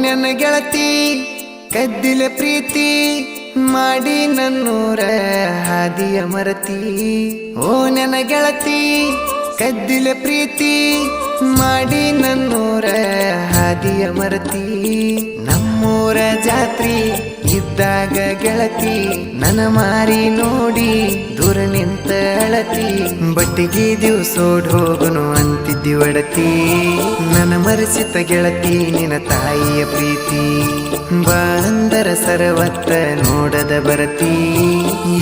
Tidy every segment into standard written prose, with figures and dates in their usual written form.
ನನ್ನ ಗೆಳತಿ ಕದ್ದಿಲ ಪ್ರೀತಿ ಮಾಡಿ ನನ್ನೂರ ಹಾದಿಯ ಮರತಿ. ಓ ನನ್ನ ಗೆಳತಿ ಕದ್ದಿಲ ಪ್ರೀತಿ ಮಾಡಿ ನನ್ನೂರ ಹಾದಿಯ ಮರತಿ. ನಮ್ಮೂರ ಜಾತ್ರಿ ಇದ್ದಾಗ ಗೆಳತಿ ನನ್ನ ಮಾರಿ ನೋಡಿ ದೂರ ನಿಂತ ಅಳತಿ. ಬಟ್ಟಿಗೆ ದಿವ್ಸೋಡ್ ಹೋಗುನು ಅಂತಿದ್ದಿ ಒಡತಿ. ನನ್ನ ಮರೆಸಿತ ಗೆಳತಿ ನಿನ್ನ ತಾಯಿಯ ಪ್ರೀತಿ. ಬಾಂದರ ಸರವತ್ತ ನೋಡದ ಬರತಿ.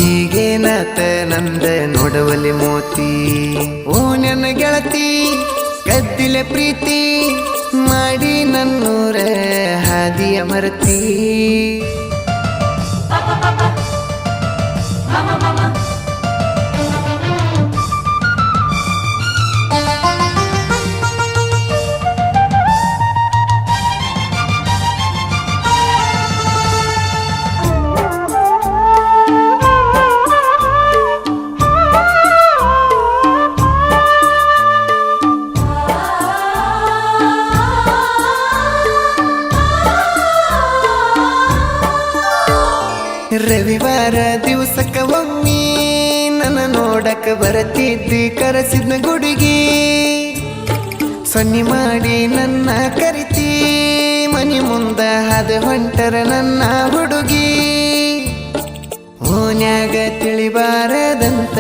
ಈಗೇನಾತ ನಂದ ನೋಡವಲ್ಲಿ ಮೋತಿ. ಓ ನನ್ನ ಗೆಳತಿ ಕದ್ದಿಲೆ ಪ್ರೀತಿ ಮಾಡಿ ನನ್ನೂರ ಹಾದಿಯ ಮರತಿ. ರವಿವಾರ ದಿವಸಕ್ಕ ಒಮ್ಮಿ ನನ್ನ ನೋಡಕ ಬರತಿದ್ದಿ ಕರೆಸಿದ್ನ ಗುಡುಗಿ. ಸೊನ್ನಿ ಮಾಡಿ ನನ್ನ ಕರಿತಿ ಮನಿ ಮುಂದ ಹಾದ ಹೊಂಟರ ನನ್ನ ಹುಡುಗಿ. ಓನ್ಯಾಗ ತಿಳಿಬಾರದಂತ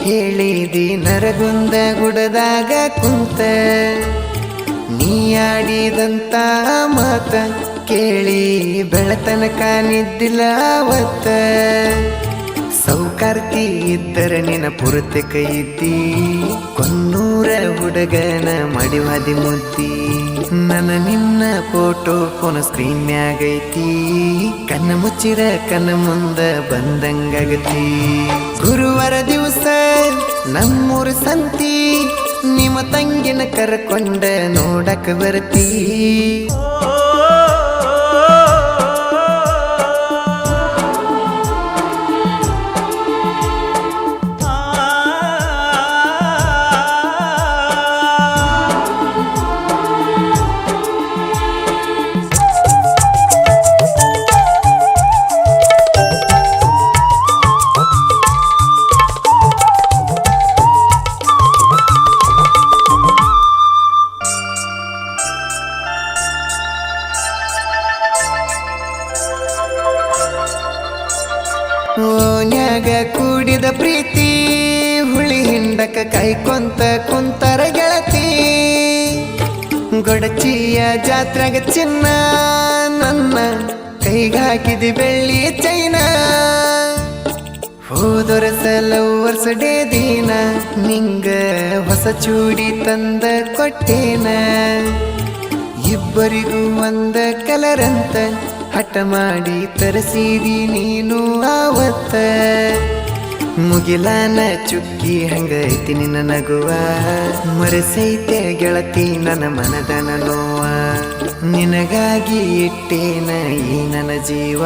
ಹೇಳಿದಿ ನರಗುಂದ ಗುಡದಾಗ ಕುಂತ. ನೀ ಆಡಿದಂತ ಮಾತ ಕೇಳಿ ಬೆಳತನಕ ನಿದ್ದಿಲ್ಲ ಅವತ್ತ. ಸೌಕಾರ್ತಿ ಇದ್ದರ ನಿನ್ನ ಪುರತೆ ಕೈ ಇದ್ದಿ. ಕೊನ್ನೂರ ಹುಡುಗನ ಮಡಿವಾದಿ ಮುದ್ದಿ. ನನ್ನ ನಿನ್ನ ಫೋಟೋ ಫೋನ್ ಸ್ಕ್ರೀನ್ ಮ್ಯಾಗೈತಿ. ಕಣ್ಣ ಮುಚ್ಚಿರ ಕಣ್ಣ ಮುಂದ ಬಂದಂಗಾಗತಿ. ಗುರುವಾರ ದಿವಸ ನಮ್ಮೂರ ಸಂತಿ ನಿಮ್ಮ ತಂಗಿನ ಕರ್ಕೊಂಡ ನೋಡಕ ಬರ್ತಿ. ಓನ್ಯಾಗ ಕೂಡಿದ ಪ್ರೀತಿ ಹುಳಿ ಹಿಂಡಕ ಕೈಕೊಂತ ಕುಂತರ ಗೆಳತಿ. ಗೊಡಚಿಯ ಜಾತ್ರೆಗ ಚಿನ್ನ ನನ್ನ ಕೈಗಾಕಿದಿ ಬೆಳ್ಳಿ ಚೈನ. ಹೋದೊರಸ ಲವ್ವರ್ಸ್ ಡೇ ದಿನ ನಿಂಗ ಹೊಸ ಚೂಡಿ ತಂದ ಕೊಟ್ಟೇನ. ಇಬ್ಬರಿಗೂ ಒಂದ ಕಲರಂತ ಹಠ ಮಾಡಿ ತರಸಿದಿ ನೀನು ಆವತ್ತ. ಮುಗಿಲಾನ ಚುಕ್ಕಿ ಹಂಗೈತಿ ನಿನ್ನ ನಗುವ. ಮರೆಸೈತೆ ಗೆಳತಿ ನನ್ನ ಮನದನ ನೋವ. ನಿನಗಾಗಿ ಇಟ್ಟೇನ ಈ ನನ್ನ ಜೀವ.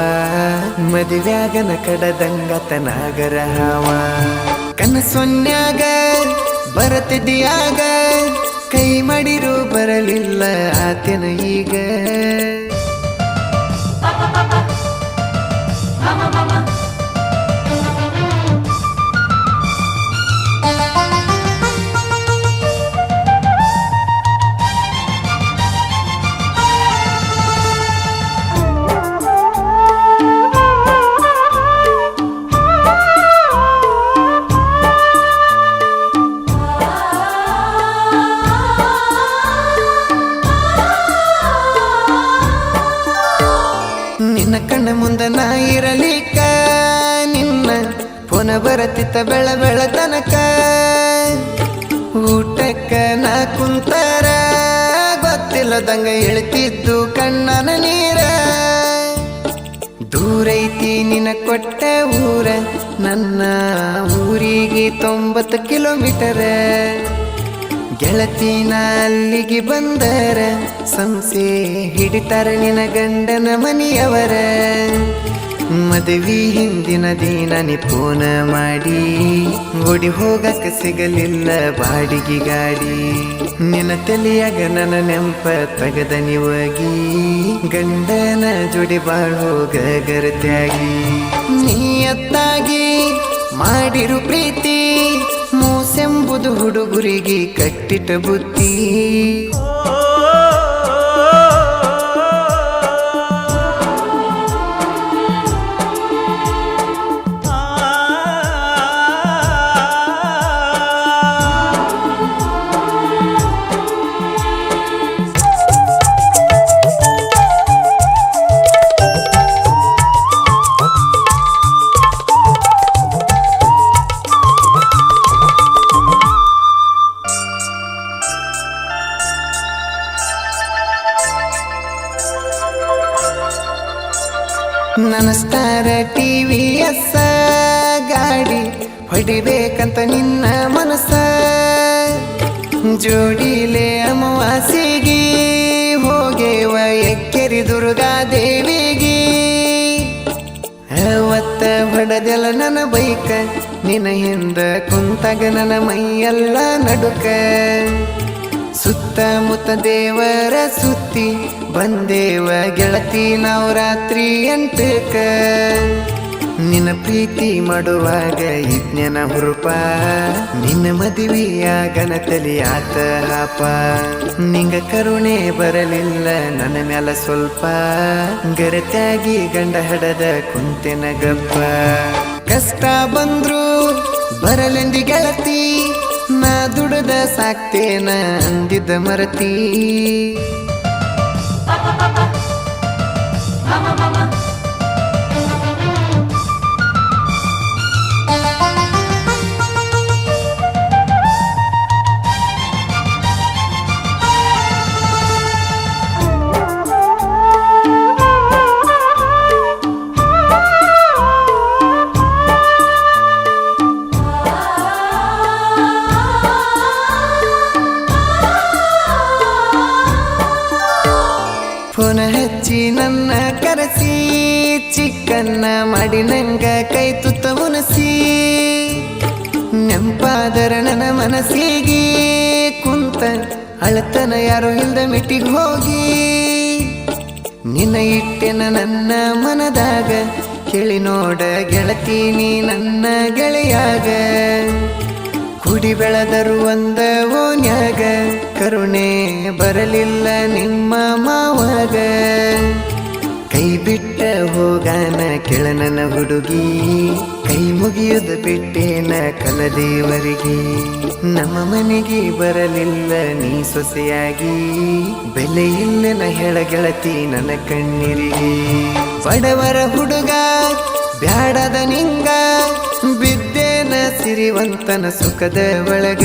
ಮದುವ್ಯಾಗನ ಕಡದಂಗತನಾಗರ ಹಾವ. ಕನಸೊನ್ಯಾಗ ಬರತಿದ್ಯಾಗ ಕೈ ಮಾಡಿರು ಬರಲಿಲ್ಲ ಆತನ ಈಗ. ನಿನ್ನ ಕಣ್ಣ ಮುಂದ ನಾ ಇರಲಿಕ್ಕ ನಿನ್ನ ಪುನ ಬರತಿತ್ತ ಬೆಳ ಬೆಳತನಕ. ಊಟಕ್ಕ ನಾ ಕುಂತರ ಗೊತ್ತಿಲ್ಲದಂಗ ಇಳ್ತಿದ್ದು ಕಣ್ಣನ ನೀರ. ದೂರೈತಿ ನಿನ್ನ ಕೊಟ್ಟ ಊರ ನನ್ನ ಊರಿಗೆ 90 ಕಿಲೋಮೀಟರ್. ಗೆಳತಿನ ಅಲ್ಲಿಗೆ ಬಂದರ ಸಂಸೆ ಹಿಡಿತಾರ ನಿನ್ನ ಗಂಡನ ಮನೆಯವರ. ಮದುವೆ ಹಿಂದಿನ ದಿನ ನೀ ಫೋನ ಮಾಡಿ ಓಡಿ ಹೋಗಕ್ಕ ಸಿಗಲಿಲ್ಲ ಬಾಡಿಗೆ ಗಾಡಿ ನಿನ್ನ ತಲೆಯಾಗ ನನ್ನ ನೆಂಪ ತಗದ ನೀವಾಗಿ ಗಂಡನ ಜೋಡಿ ಬಾಳೋಗ ಗರತ್ಯಾಗಿ ನೀಯತ್ತಾಗಿ ಮಾಡಿರು ಪ್ರೀತಿ ಮೂಸೆಂಬುದು ಹುಡುಗುರಿಗೆ ಕಟ್ಟಿಟ ಬುದ್ಧಿ ನನ್ನ ಸ್ಟಾರ TVS ಗಾಡಿ ಹೊಡಿಬೇಕಂತ ನಿನ್ನ ಮನಸ್ಸ ಜೋಡಿಲೆ ಅಮಾವಾಸೆಗೆ ಹೋಗೇವ ಎಕ್ಕೆರಿ ದುರ್ಗಾದೇವಿಗೆ ಅವತ್ತ ಹೊಡೆದೆಲ್ಲ ನನ್ನ ಬೈಕ ನಿನ್ನ ಹಿಂದ ಕುಂತಾಗ ನನ್ನ ಮೈಯೆಲ್ಲ ನಡುಕ ಸುತ್ತಮುತ್ತ ದೇವರ ಸುತ್ತಿ ಬಂದೇವ ಗೆಳತಿ ನಾವು ರಾತ್ರಿ 8ಕ್ಕ ನಿನ್ನ ಪ್ರೀತಿ ಮಾಡುವಾಗ ಇಜ್ಞಾನ ಹುರುಪ ನಿನ್ನ ಮದುವೆಯಾಗನ ತಲಿಯಾತ ಹಾಪ ನಿಂಗ ಕರುಣೆ ಬರಲಿಲ್ಲ ನನ್ನ ಮ್ಯಾಲ ಸ್ವಲ್ಪ ಗರತ್ಯಾಗಿ ಗಂಡ ಹಡದ ಕುಂತೆನ ಗಪ್ಪ ಕಷ್ಟ ಬಂದ್ರು ಬರಲೆಂದಿ ಗೆಳತಿ ನಾ ದುಡದ ಸಾಕ್ತೇನ ಅಂದಿದ್ದ ಮರತಿ ಫೋನ ಹಚ್ಚಿ ನನ್ನ ಕರೆಸಿ ಚಿಕ್ಕನ್ನ ಮಾಡಿ ನಂಗ ಕೈ ತುತ್ತ ಉನಸಿ ನೆಂಪಾದರ ನನ್ನ ಮನಸ್ಸಿಗೆ ಕುಂತ ಅಳತನ ಯಾರೋ ಇಲ್ದ ಮಿಟ್ಟಿಗೆ ಹೋಗಿ ನಿನ್ನ ಇಟ್ಟೆನ ನನ್ನ ಮನದಾಗ ಕೇಳಿ ನೋಡ ಗೆಳತಿ ನೀ ನನ್ನ ಗೆಳೆಯಾಗ ಕುಡಿ ಬೆಳೆದರು ಒಂದ ಓನ್ಯಾಗ ಕರುಣೆ ಬರಲಿಲ್ಲ ನಿಮ್ಮ ಮಾವಾಗ ಕೈ ಬಿಟ್ಟ ಹೋಗಾನ ಕೆಳನನ ಹುಡುಗಿ ಕೈ ಮುಗಿಯುದ ಬಿಟ್ಟೇನ ಕಲದೇವರಿಗೆ ನಮ್ಮ ಮನೆಗೆ ಬರಲಿಲ್ಲ ನೀ ಸೊಸೆಯಾಗಿ ಬೆಲೆ ಇಲ್ಲನ ಹೇಳ ಗೆಳತಿ ನನ್ನ ಕಣ್ಣೀರಿಗೆ ಬಡವರ ಹುಡುಗ ಬ್ಯಾಡದ ನಿಂಗ ಬಿದ್ದೇನ ಸಿರಿವಂತನ ಸುಖದ ಒಳಗ